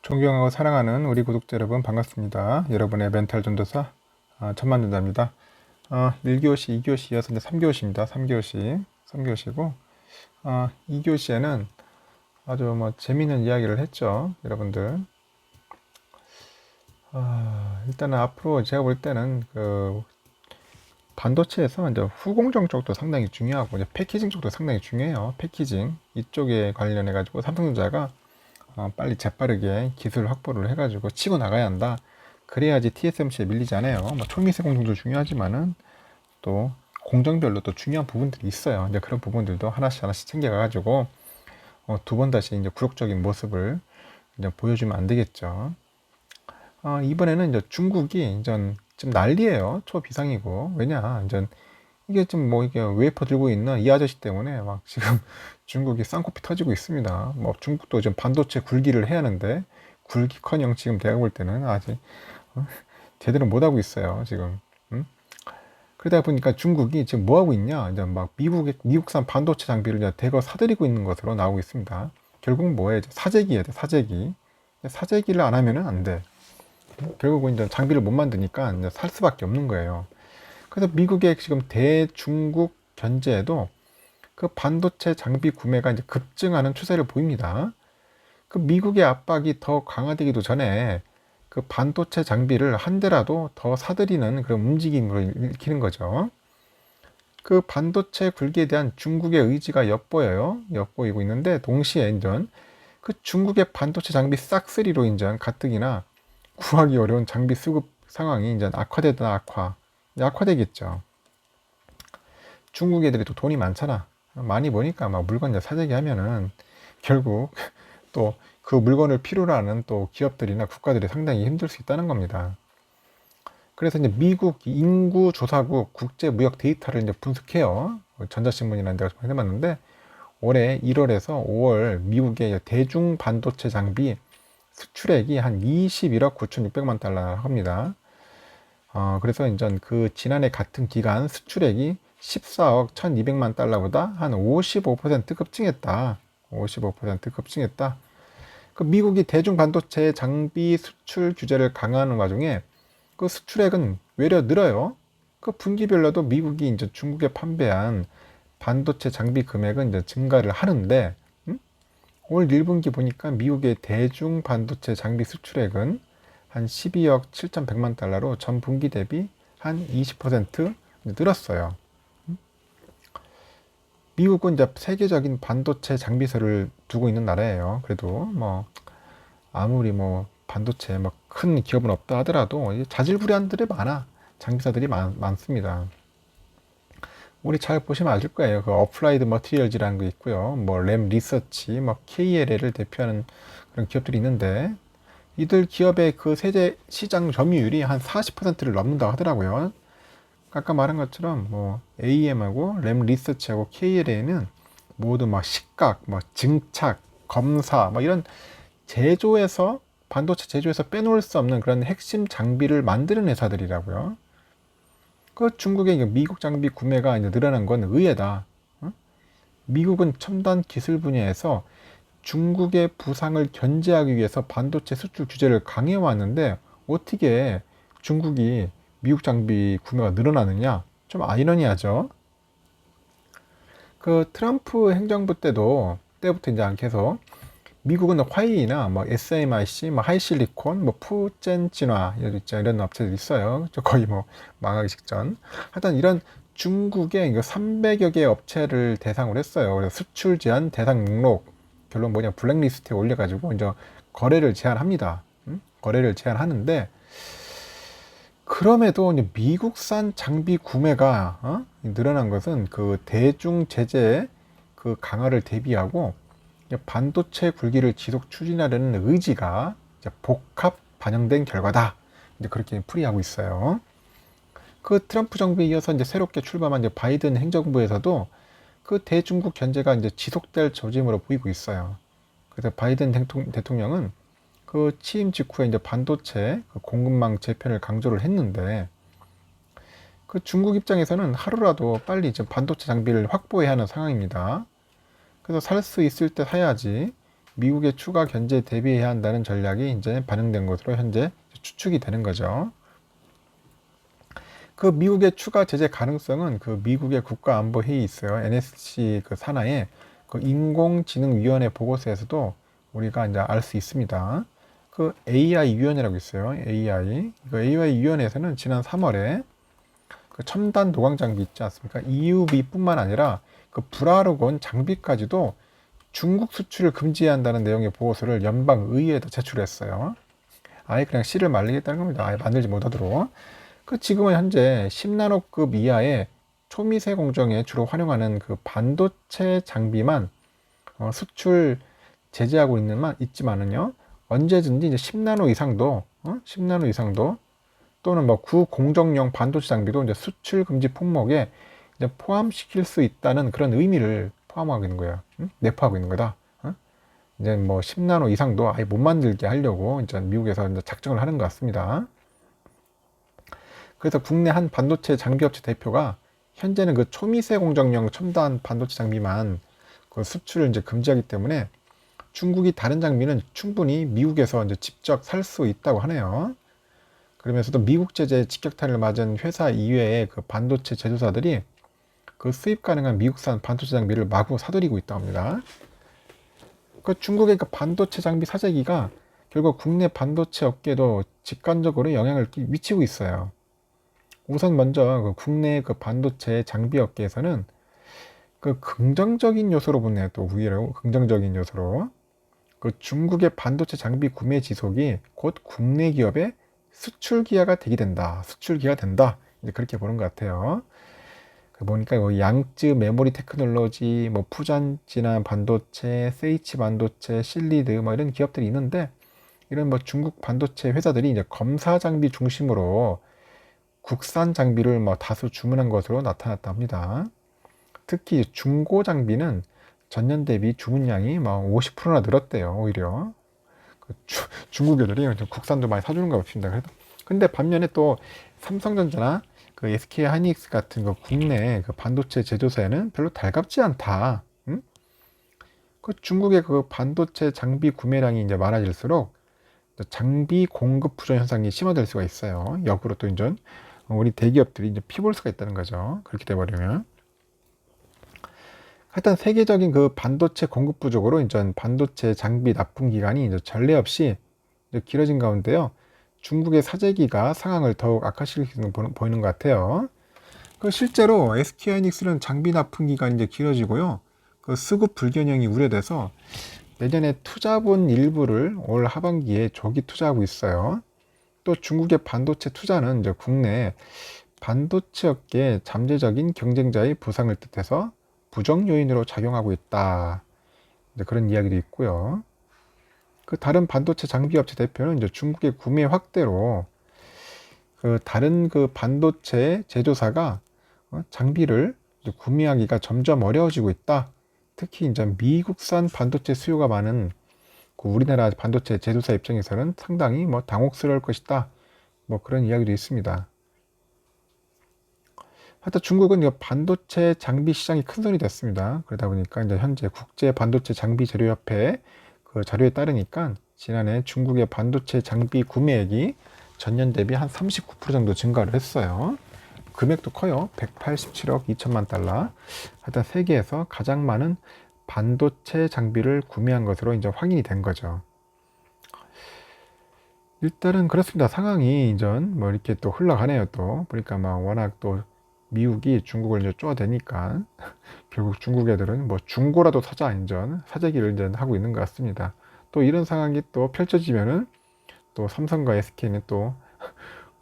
존경하고 사랑하는 우리 구독자 여러분 반갑습니다. 여러분의 멘탈 전도사 천만전자입니다. 1교시, 2교시 이어서 이제 3교시입니다. 3교시고 2교시에는 아주 재미있는 이야기를 했죠. 여러분들. 일단은 앞으로 제가 볼 때는 그 반도체에서 이제 후공정 쪽도 상당히 중요하고 이제 패키징 쪽도 상당히 중요해요. 패키징 이쪽에 관련해 가지고 삼성전자가 빨리 재빠르게 기술 확보를 해가지고 치고 나가야 한다. 그래야지 TSMC에 밀리지 않아요. 초미세 공정도 중요하지만은 또 공정별로 또 중요한 부분들이 있어요. 이제 그런 부분들도 하나씩 챙겨가가지고 두 번 다시 이제 굴욕적인 모습을 이제 보여주면 안 되겠죠. 이번에는 이제 중국이 이제 좀 난리예요. 초비상이고. 왜냐 이제 이게 좀 이게 웨이퍼 들고 있는 이 아저씨 때문에 막 지금 중국이 쌍코피 터지고 있습니다. 중국도 좀 반도체 굴기를 해야 하는데 굴기커녕 지금 내가 볼 때는 아직 제대로 못 하고 있어요. 지금. 그러다 보니까 중국이 지금 뭐 하고 있냐? 이제 막 미국산 반도체 장비를 이제 대거 사들이고 있는 것으로 나오고 있습니다. 결국 뭐해? 사재기야 돼. 사재기. 사재기를 안 하면은 안 돼. 결국은 이제 장비를 못 만드니까 이제 살 수밖에 없는 거예요. 그래서 미국의 지금 대중국 견제에도 그 반도체 장비 구매가 이제 급증하는 추세를 보입니다. 그 미국의 압박이 더 강화되기도 전에 그 반도체 장비를 한 대라도 더 사들이는 그런 움직임으로 일으키는 거죠. 그 반도체 굴기에 대한 중국의 의지가 엿보이고 있는데 동시에 인전 그 중국의 반도체 장비 싹쓸이로 인전 가뜩이나 구하기 어려운 장비 수급 상황이 이제 악화되겠죠. 중국 애들이 또 돈이 많잖아. 많이 버니까 막 물건 사재기 하면은 결국 또 그 물건을 필요로 하는 또 기업들이나 국가들이 상당히 힘들 수 있다는 겁니다. 그래서 이제 미국 인구조사국 국제무역 데이터를 이제 분석해요. 전자신문이라는 데가 해봤는데 올해 1월에서 5월 미국의 대중 반도체 장비 수출액이 한 21억 9,600만 달러 합니다. 그래서 이제 그 지난해 같은 기간 수출액이 14억 1,200만 달러보다 한 55% 급증했다. 55% 급증했다. 그 미국이 대중 반도체 장비 수출 규제를 강화하는 와중에 그 수출액은 외려 늘어요. 그 분기별로도 미국이 이제 중국에 판매한 반도체 장비 금액은 이제 증가를 하는데, 올 1분기 보니까 미국의 대중 반도체 장비 수출액은 한 12억 7,100만 달러로 전 분기 대비 한 20% 늘었어요. 미국은 이제 세계적인 반도체 장비설을 두고 있는 나라예요. 그래도 아무리 반도체 큰 기업은 없다 하더라도 자질구레한들이 많아. 장비사들이 많습니다. 우리 잘 보시면 아실 거예요. 그 어플라이드 머티리얼즈라는 거 있고요. 램 리서치, KLL을 대표하는 그런 기업들이 있는데 이들 기업의 그 세계 시장 점유율이 한 40%를 넘는다고 하더라고요. 아까 말한 것처럼 AM하고 램 리서치하고 KLA는 모두 식각, 증착, 검사, 이런 제조에서 반도체 제조에서 빼놓을 수 없는 그런 핵심 장비를 만드는 회사들이라고요. 그 중국의 미국 장비 구매가 이제 늘어난 건 의외다. 미국은 첨단 기술 분야에서 중국의 부상을 견제하기 위해서 반도체 수출 규제를 강해해 왔는데 어떻게 중국이 미국 장비 구매가 늘어나느냐? 좀 아이러니하죠. 그 트럼프 행정부 때부터 이제 계속 미국은 화웨이나 SMIC, 하이실리콘, 푸젠진화 이런 업체들이 있어요. 거의 망하기 직전. 하여튼 이런 중국의 300여 개의 업체를 대상으로 했어요. 그래서 수출 제한 대상 목록 결론 뭐냐 블랙리스트에 올려가지고 이제 거래를 제한합니다. 거래를 제한하는데 그럼에도 이제 미국산 장비 구매가 늘어난 것은 그 대중 제재 그 강화를 대비하고 반도체 굴기를 지속 추진하려는 의지가 복합 반영된 결과다. 이제 그렇게 풀이하고 있어요. 그 트럼프 정부에 이어서 이제 새롭게 출범한 이제 바이든 행정부에서도 그 대중국 견제가 이제 지속될 조짐으로 보이고 있어요. 그래서 바이든 대통령은 그 취임 직후에 이제 반도체 그 공급망 재편을 강조를 했는데 그 중국 입장에서는 하루라도 빨리 이제 반도체 장비를 확보해야 하는 상황입니다. 그래서 살 수 있을 때 사야지 미국의 추가 견제에 대비해야 한다는 전략이 이제 반영된 것으로 현재 추측이 되는 거죠. 그 미국의 추가 제재 가능성은 그 미국의 국가안보회의 있어요. NSC 그 산하에 그 인공지능위원회 보고서에서도 우리가 이제 알 수 있습니다. 그 AI 위원회라고 있어요. AI. 그 AI 위원회에서는 지난 3월에 그 첨단 도광 장비 있지 않습니까? EUV뿐만 아니라 그 불화르곤 장비까지도 중국 수출을 금지해야 한다는 내용의 보고서를 연방의회에도 제출했어요. 아예 그냥 씨를 말리겠다는 겁니다. 아예 만들지 못하도록. 그 지금은 현재 10나노급 이하의 초미세 공정에 주로 활용하는 그 반도체 장비만 수출 제재하고 있지만은요, 언제든지 이제 10나노 이상도 10나노 이상도 또는 뭐 구공정용 반도체 장비도 이제 수출 금지 품목에 이제 포함시킬 수 있다는 그런 의미를 포함하고 있는 거예요. 내포하고 있는 거다. 이제 뭐 10나노 이상도 아예 못 만들게 하려고 이제 미국에서 이제 작정을 하는 것 같습니다. 그래서 국내 한 반도체 장비업체 대표가 현재는 그 초미세 공정용 첨단 반도체 장비만 그 수출을 이제 금지하기 때문에 중국이 다른 장비는 충분히 미국에서 이제 직접 살 수 있다고 하네요. 그러면서도 미국 제재에 직격탄을 맞은 회사 이외의 그 반도체 제조사들이 그 수입 가능한 미국산 반도체 장비를 마구 사들이고 있다고 합니다. 그 중국의 그 반도체 장비 사재기가 결국 국내 반도체 업계에도 직관적으로 영향을 미치고 있어요. 우선 먼저 그 국내 그 반도체 장비 업계에서는 그 긍정적인 요소로 보네요. 또 우위로 긍정적인 요소로 그 중국의 반도체 장비 구매 지속이 곧 국내 기업의 수출 기회가 되게 된다. 수출 기회가 된다. 이제 그렇게 보는 것 같아요. 보니까 뭐 양쯔 메모리 테크놀로지, 뭐 푸잔지나 반도체, 세이치 반도체, 실리드 뭐 이런 기업들이 있는데 이런 뭐 중국 반도체 회사들이 이제 검사 장비 중심으로 국산 장비를 뭐 다수 주문한 것으로 나타났다 합니다. 특히 중고 장비는 전년 대비 주문량이 막 50%나 늘었대요. 오히려 중국 애들이 국산도 많이 사주는 것 같습니다. 그래도 근데 반면에 또 삼성전자나 그 SK 하이닉스 같은 그 국내 그 반도체 제조사에는 별로 달갑지 않다. 응? 그 중국의 그 반도체 장비 구매량이 이제 많아질수록 장비 공급 부족 현상이 심화될 수가 있어요. 역으로 또 이제 우리 대기업들이 이제 피볼 수가 있다는 거죠. 그렇게 돼버리면. 하여튼 세계적인 그 반도체 공급 부족으로 이제 반도체 장비 납품 기간이 이제 전례 없이 이제 길어진 가운데요. 중국의 사재기가 상황을 더욱 악화시키는 보이는 것 같아요. 그 실제로 SK하이닉스는 장비 납품 기간이 이제 길어지고요. 그 수급 불균형이 우려돼서 내년에 투자분 일부를 올 하반기에 조기 투자하고 있어요. 또 중국의 반도체 투자는 이제 국내 반도체 업계 잠재적인 경쟁자의 부상을 뜻해서 부정 요인으로 작용하고 있다. 이제 그런 이야기도 있고요. 그 다른 반도체 장비 업체 대표는 이제 중국의 구매 확대로 그 다른 그 반도체 제조사가 장비를 구매하기가 점점 어려워지고 있다. 특히 이제 미국산 반도체 수요가 많은 그 우리나라 반도체 제조사 입장에서는 상당히 뭐 당혹스러울 것이다. 뭐 그런 이야기도 있습니다. 하여튼 중국은 반도체 장비 시장이 큰 손이 됐습니다. 그러다 보니까 이제 현재 국제 반도체 장비 재료협회 그 자료에 따르니까 지난해 중국의 반도체 장비 구매액이 전년 대비 한 39% 정도 증가를 했어요. 금액도 커요. 187억 2천만 달러. 하여튼 세계에서 가장 많은 반도체 장비를 구매한 것으로 이제 확인이 된 거죠. 일단은 그렇습니다. 상황이 이제 뭐 이렇게 또 흘러가네요. 또 보니까 막 워낙 또 미국이 중국을 이제 쪼아대니까 결국 중국 애들은 뭐 중고라도 사자 인전 사재기를 이제 하고 있는 것 같습니다. 또 이런 상황이 또 펼쳐지면은 또 삼성과 SK는 또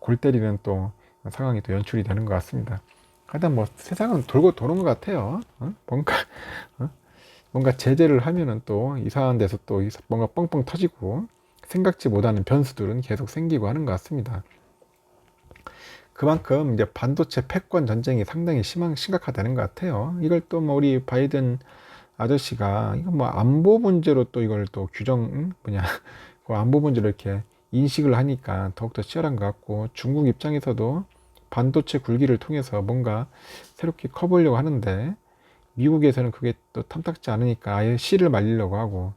골 때리는 또 상황이 또 연출이 되는 것 같습니다. 하여튼 뭐 세상은 돌고 도는 것 같아요. 뭔가 제재를 하면은 또 이상한 데서 또 뭔가 뻥뻥 터지고 생각지 못하는 변수들은 계속 생기고 하는 것 같습니다. 그만큼 이제 반도체 패권 전쟁이 상당히 심각하다는 것 같아요. 이걸 또 뭐 우리 바이든 아저씨가 이거 뭐 안보 문제로 또 이걸 또 그 안보 문제로 이렇게 인식을 하니까 더욱더 치열한 것 같고 중국 입장에서도 반도체 굴기를 통해서 뭔가 새롭게 커보려고 하는데 미국에서는 그게 또 탐탁지 않으니까 아예 씨를 말리려고 하고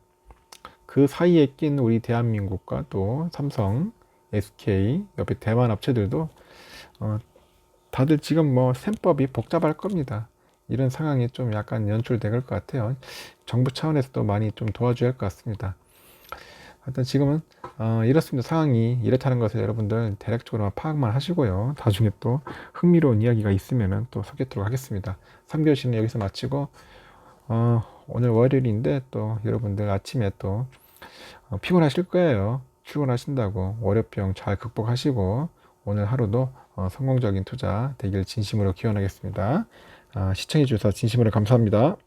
그 사이에 낀 우리 대한민국과 또 삼성, SK, 옆에 대만 업체들도 다들 지금 뭐 셈법이 복잡할 겁니다. 이런 상황이 좀 약간 연출될 것 같아요. 정부 차원에서도 많이 좀 도와줘야 할 것 같습니다. 하여튼 지금은 이렇습니다. 상황이 이렇다는 것을 여러분들 대략적으로 파악만 하시고요. 나중에 또 흥미로운 이야기가 있으면 또 소개하도록 하겠습니다. 3교시는 여기서 마치고 오늘 월요일인데 또 여러분들 아침에 또 피곤하실 거예요. 출근하신다고 월요병 잘 극복하시고 오늘 하루도 성공적인 투자 되길 진심으로 기원하겠습니다. 시청해 주셔서 진심으로 감사합니다.